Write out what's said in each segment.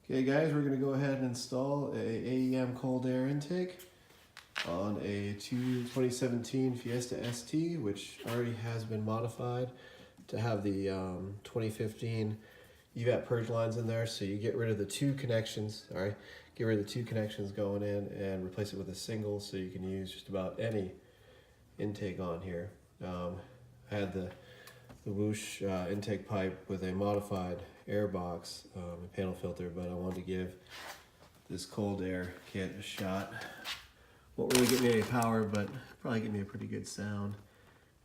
Okay guys, we're going to go ahead and install a AEM cold air intake on a 2017 Fiesta ST, which already has been modified to have the 2015 evap purge lines in there. So you get rid of the two connections, get rid of the two connections going in and replace it with a single, so you can use just about any intake on here. I had the whoosh intake pipe with a modified airbox panel filter, but I wanted to give this cold air kit a shot. Won't really get me any power, but probably get me a pretty good sound,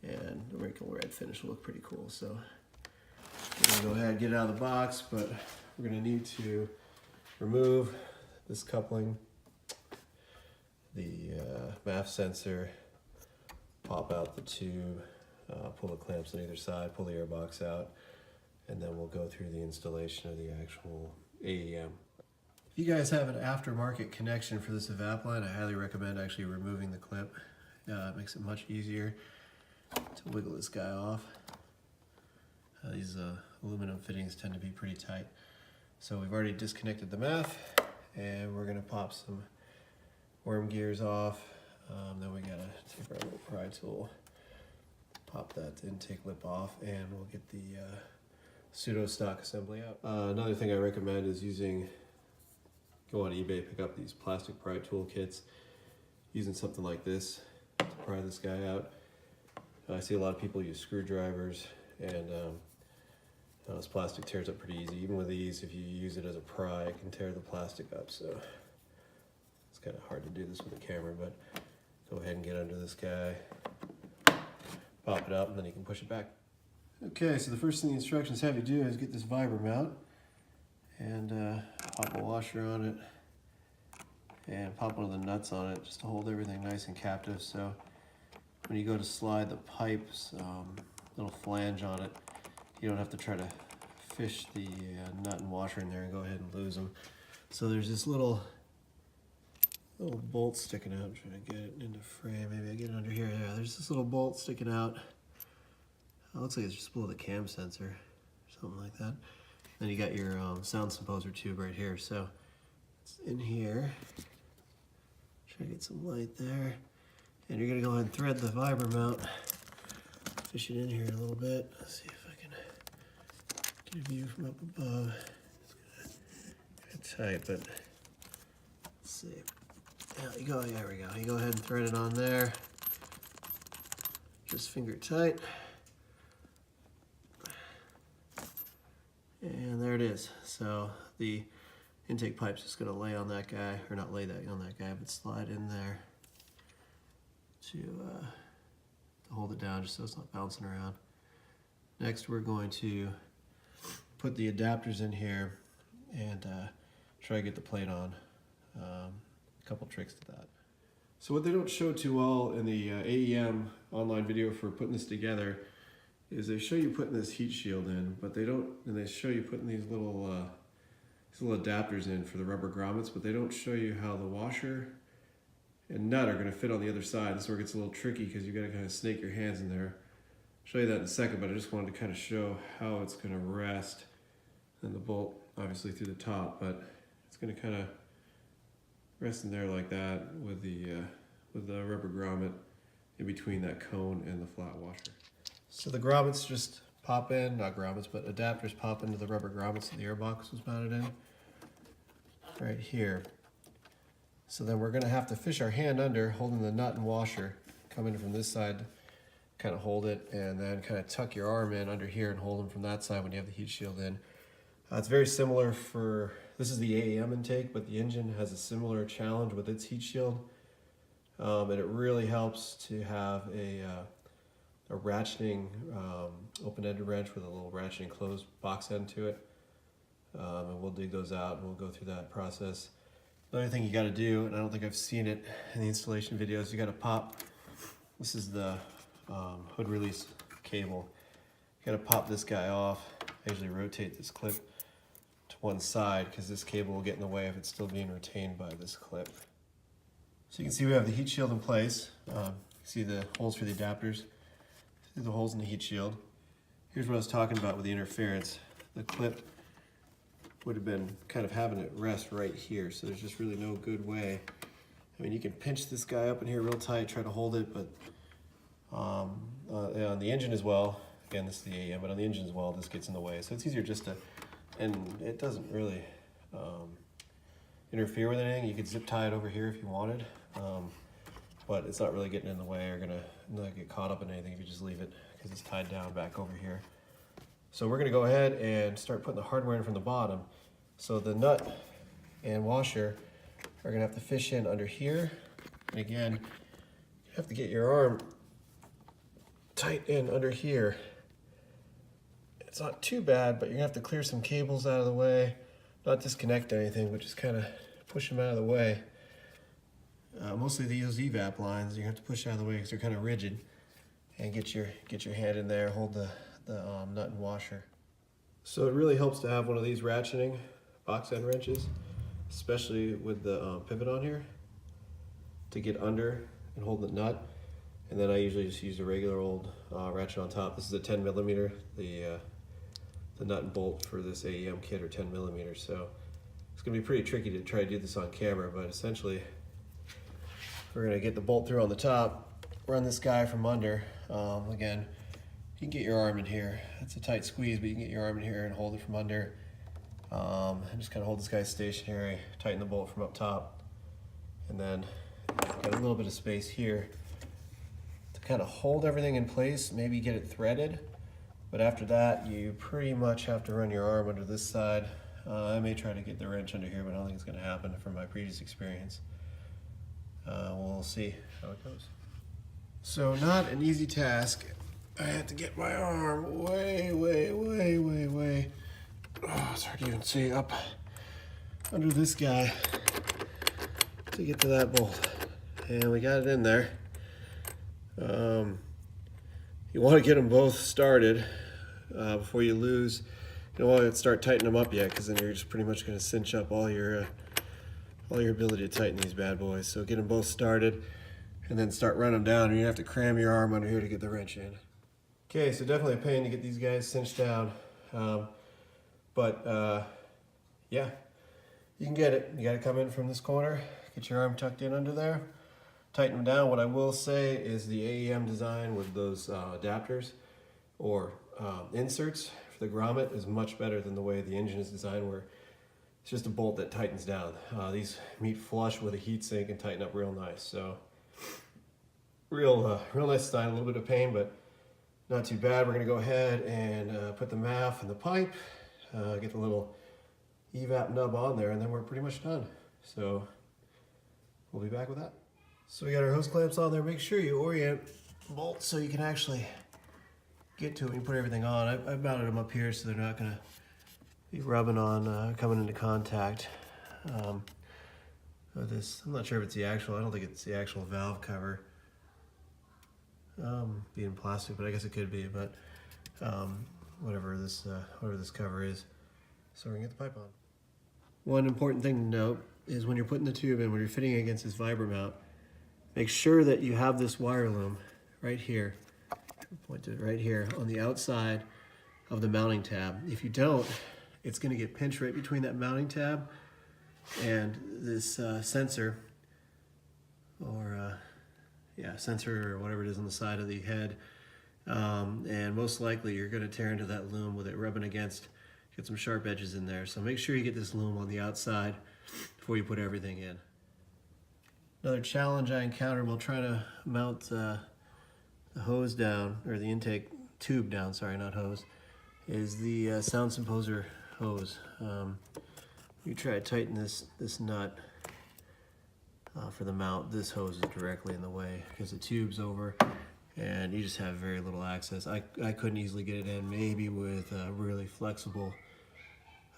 and the wrinkle red finish will look pretty cool. So I'm gonna go ahead and get it out of the box, but we're gonna need to remove this coupling, the MAF sensor, pop out the tube, pull the clamps on either side, pull the airbox out, and then we'll go through the installation of the actual AEM. If you guys have an aftermarket connection for this evap line, I highly recommend actually removing the clip. It makes it much easier to wiggle this guy off. These aluminum fittings tend to be pretty tight. So we've already disconnected the MAF, and we're gonna pop some worm gears off. Then we gotta take our little pry tool, pop that intake lip off, and we'll get the pseudo stock assembly out. Another thing I recommend is go on eBay, pick up these plastic pry tool kits, using something like this to pry this guy out. I see a lot of people use screwdrivers, and this plastic tears up pretty easy. Even with these, if you use it as a pry, it can tear the plastic up. So it's kind of hard to do this with a camera, but go ahead and get under this guy, pop it up, and then you can push it back. Okay, so the first thing the instructions have you do is get this Vibram out and pop a washer on it and pop one of the nuts on it just to hold everything nice and captive. So when you go to slide the pipe's little flange on it, you don't have to try to fish the nut and washer in there and go ahead and lose them. So there's this little bolt sticking out. I'm trying to get it into frame. Maybe I get it under here. Yeah, there's this little bolt sticking out. It looks like it's just below the cam sensor or something like that. Then you got your sound composer tube right here. So it's in here. Try to get some light there. And you're gonna go ahead and thread the Vibram out. Fish it in here a little bit. Let's see if I can get a view from up above. It's kind of tight, but let's see. There you go, there we go. You go ahead and thread it on there. Just finger tight. And there it is. So the intake pipe's just gonna lay on that guy, or not lay that on that guy, but slide in there to hold it down just so it's not bouncing around. Next, we're going to put the adapters in here and try to get the plate on. A couple tricks to that. So what they don't show too well in the AEM online video for putting this together is they show you putting this heat shield in, but they don't, and they show you putting these little adapters in for the rubber grommets, but they don't show you how the washer and nut are gonna fit on the other side. This is where it gets a little tricky because you gotta kind of snake your hands in there. I'll show you that in a second, but I just wanted to kind of show how it's gonna rest, and the bolt obviously through the top, but it's gonna kind of rest in there like that with the rubber grommet in between that cone and the flat washer. So the grommets just pop in, not grommets, but adapters pop into the rubber grommets that the airbox was mounted in, right here. So then we're gonna have to fish our hand under, holding the nut and washer, come in from this side, kind of hold it, and then kind of tuck your arm in under here and hold them from that side when you have the heat shield in. It's very similar for, this is the AEM intake, but the engine has a similar challenge with its heat shield. And it really helps to have a ratcheting open-ended wrench with a little ratcheting closed box end to it. And we'll dig those out and we'll go through that process. Another thing you got to do, and I don't think I've seen it in the installation videos, you got to pop, this is the hood release cable. You got to pop this guy off. I usually rotate this clip to one side because this cable will get in the way if it's still being retained by this clip. So you can see we have the heat shield in place. You can see the holes for the adapters. See the holes in the heat shield. Here's what I was talking about with the interference. The clip would have been kind of having it rest right here. So there's just really no good way. I mean, you can pinch this guy up in here real tight, try to hold it, but on the engine as well, again, this is the AEM, but on the engine as well, this gets in the way. So it's easier just to, and it doesn't really interfere with anything. You could zip tie it over here if you wanted, but it's not really getting in the way or gonna not get caught up in anything if you just leave it, because it's tied down back over here. So we're gonna go ahead and start putting the hardware in from the bottom. So the nut and washer are gonna have to fish in under here. And again, you have to get your arm tight in under here. It's not too bad, but you're gonna have to clear some cables out of the way. Not disconnect anything, but just kind of push them out of the way. Mostly these evap lines, you have to push out of the way because they're kind of rigid. And get your hand in there, hold the nut and washer. So it really helps to have one of these ratcheting box end wrenches, especially with the pivot on here, to get under and hold the nut. And then I usually just use a regular old ratchet on top. This is a 10 millimeter. The nut and bolt for this AEM kit are 10 millimeters, so it's gonna be pretty tricky to try to do this on camera, but essentially we're gonna get the bolt through on the top, run this guy from under. Again, you can get your arm in here. It's a tight squeeze, but you can get your arm in here and hold it from under. And just kind of hold this guy stationary, tighten the bolt from up top, and then got a little bit of space here to kind of hold everything in place, maybe get it threaded. But after that, you pretty much have to run your arm under this side. I may try to get the wrench under here, but I don't think it's gonna happen from my previous experience. We'll see how it goes. So not an easy task. I had to get my arm way, oh, it's hard to even see, up under this guy to get to that bolt. And we got it in there. You want to get them both started before you lose. You don't want to start tightening them up yet, because then you're just pretty much going to cinch up all your ability to tighten these bad boys. So get them both started and then start running them down. And you have to cram your arm under here to get the wrench in. Okay, so definitely a pain to get these guys cinched down. Yeah, you can get it. You got to come in from this corner, get your arm tucked in under there, tighten them down. What I will say is the AEM design with those adapters or inserts for the grommet is much better than the way the engine is designed, where it's just a bolt that tightens down. These meet flush with a heat sink and tighten up real nice. So real nice design, a little bit of pain, but not too bad. We're gonna go ahead and put the MAF in the pipe, get the little evap nub on there, and then we're pretty much done. So we'll be back with that. So we got our hose clamps on there. Make sure you orient the bolts so you can actually get to it when you put everything on. I mounted them up here so they're not gonna be rubbing on, coming into contact. This, I'm not sure if it's the actual, I don't think it's the actual valve cover being plastic, but I guess it could be, but whatever this cover is. So we're gonna get the pipe on. One important thing to note is when you're putting the tube in, when you're fitting it against this vibra mount, make sure that you have this wire loom right here, pointed right here on the outside of the mounting tab. If you don't, it's going to get pinched right between that mounting tab and this sensor, or sensor or whatever it is on the side of the head. And most likely you're going to tear into that loom with it rubbing against, get some sharp edges in there. So make sure you get this loom on the outside before you put everything in. Another challenge I encountered while trying to mount the hose down, or the intake tube down, sorry, not hose, is the sound symposer hose. You try to tighten this nut for the mount. This hose is directly in the way because the tube's over and you just have very little access. I couldn't easily get it in, maybe with a really flexible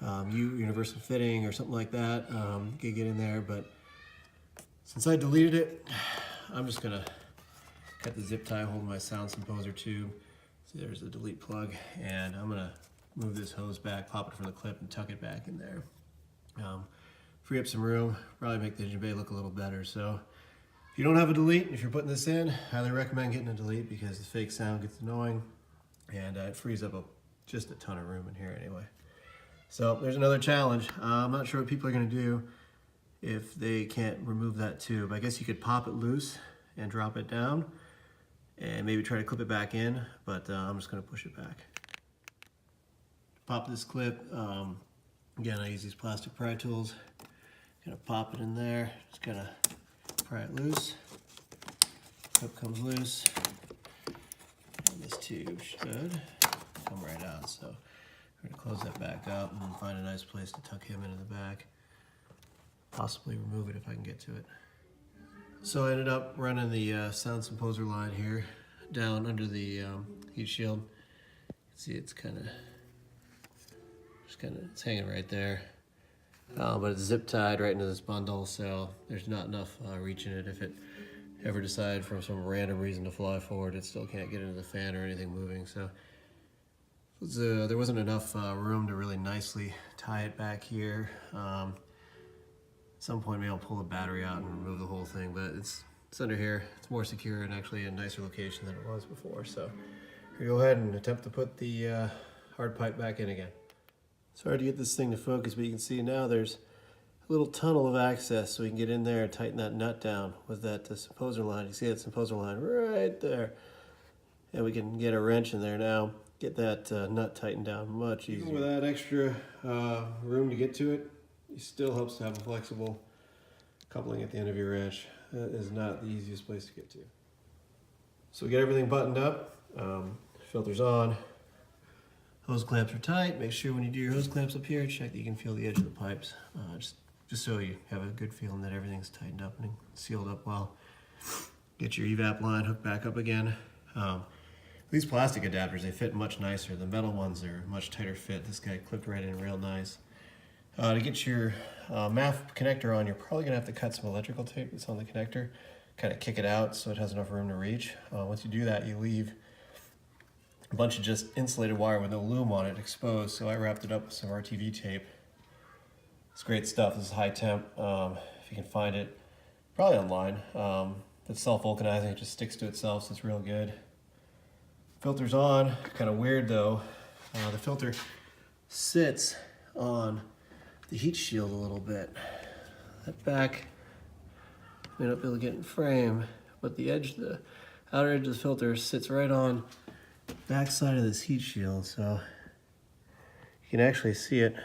universal fitting or something like that. Could get in there, but since I deleted it, I'm just gonna cut the zip tie holding my sound symposer tube. So there's the delete plug, and I'm gonna move this hose back, pop it from the clip, and tuck it back in there. Free up some room, probably make the engine bay look a little better. So if you don't have a delete, if you're putting this in, I highly recommend getting a delete because the fake sound gets annoying, and it frees up just a ton of room in here anyway. So there's another challenge. I'm not sure what people are gonna do if they can't remove that tube. I guess you could pop it loose and drop it down and maybe try to clip it back in, but I'm just gonna push it back. Pop this clip. Again, I use these plastic pry tools. Gonna pop it in there, just gotta pry it loose. Clip comes loose, and this tube should come right out. So we're gonna close that back up and find a nice place to tuck him into the back. Possibly remove it if I can get to it. So I ended up running the sound composer line here down under the heat shield. You can see it's it's hanging right there. But it's zip tied right into this bundle, so there's not enough reach in it. If it ever decided for some random reason to fly forward, it still can't get into the fan or anything moving. So there wasn't enough room to really nicely tie it back here. At some point maybe I'll pull the battery out and remove the whole thing, but it's under here. It's more secure and actually a nicer location than it was before. So here, go ahead and attempt to put the hard pipe back in again. Sorry to get this thing to focus, but you can see now there's a little tunnel of access, so we can get in there and tighten that nut down with that composer line. You see that composer line right there. And we can get a wrench in there now, get that nut tightened down much easier. Even with that extra room to get to it, it still helps to have a flexible coupling at the end of your wrench. That is not the easiest place to get to. So we get everything buttoned up, filters on. Hose clamps are tight. Make sure when you do your hose clamps up here, check that you can feel the edge of the pipes. Just so you have a good feeling that everything's tightened up and sealed up well. Get your evap line hooked back up again. These plastic adapters, they fit much nicer. The metal ones are much tighter fit. This guy clipped right in real nice. To get your MAF connector on, you're probably gonna have to cut some electrical tape that's on the connector, kind of kick it out so it has enough room to reach. Once you do that, you leave a bunch of just insulated wire with no loom on it exposed, so I wrapped it up with some RTV tape. It's great stuff. This is high temp. If you can find it, probably online. It's self-vulcanizing. It just sticks to itself, so it's real good. Filter's on. Kind of weird though. The filter sits on the heat shield a little bit. That back may not be able to get in frame, but the outer edge of the filter sits right on back side of this heat shield, so you can actually see it.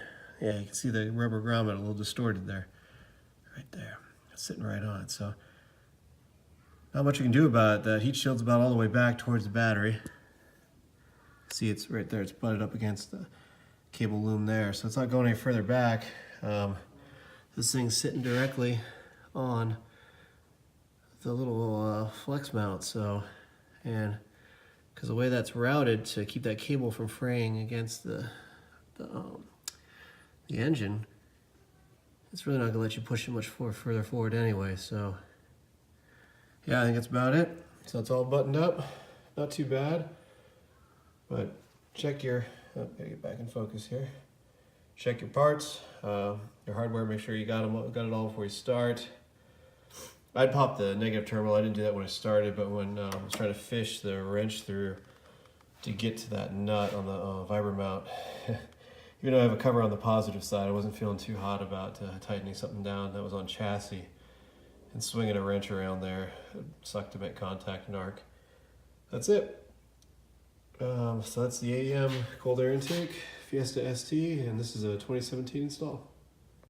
Yeah, you can see the rubber grommet a little distorted there. Right there. It's sitting right on it, so not much you can do about it. That heat shield's about all the way back towards the battery. See, it's right there. It's butted up against the cable loom there, so it's not going any further back. This thing's sitting directly on the little flex mount, so, and because the way that's routed to keep that cable from fraying against the engine, it's really not going to let you push it much further forward anyway. So yeah, I think that's about it. So it's all buttoned up, not too bad. But check your, gotta get back in focus here. Check your parts, your hardware. Make sure you got it all before you start. I'd pop the negative terminal. I didn't do that when I started, but when I was trying to fish the wrench through to get to that nut on the vibra mount, even though I have a cover on the positive side, I wasn't feeling too hot about tightening something down that was on chassis and swinging a wrench around there. It sucked to make contact and arc. That's it. So that's the AEM cold air intake Fiesta ST, and this is a 2017 install.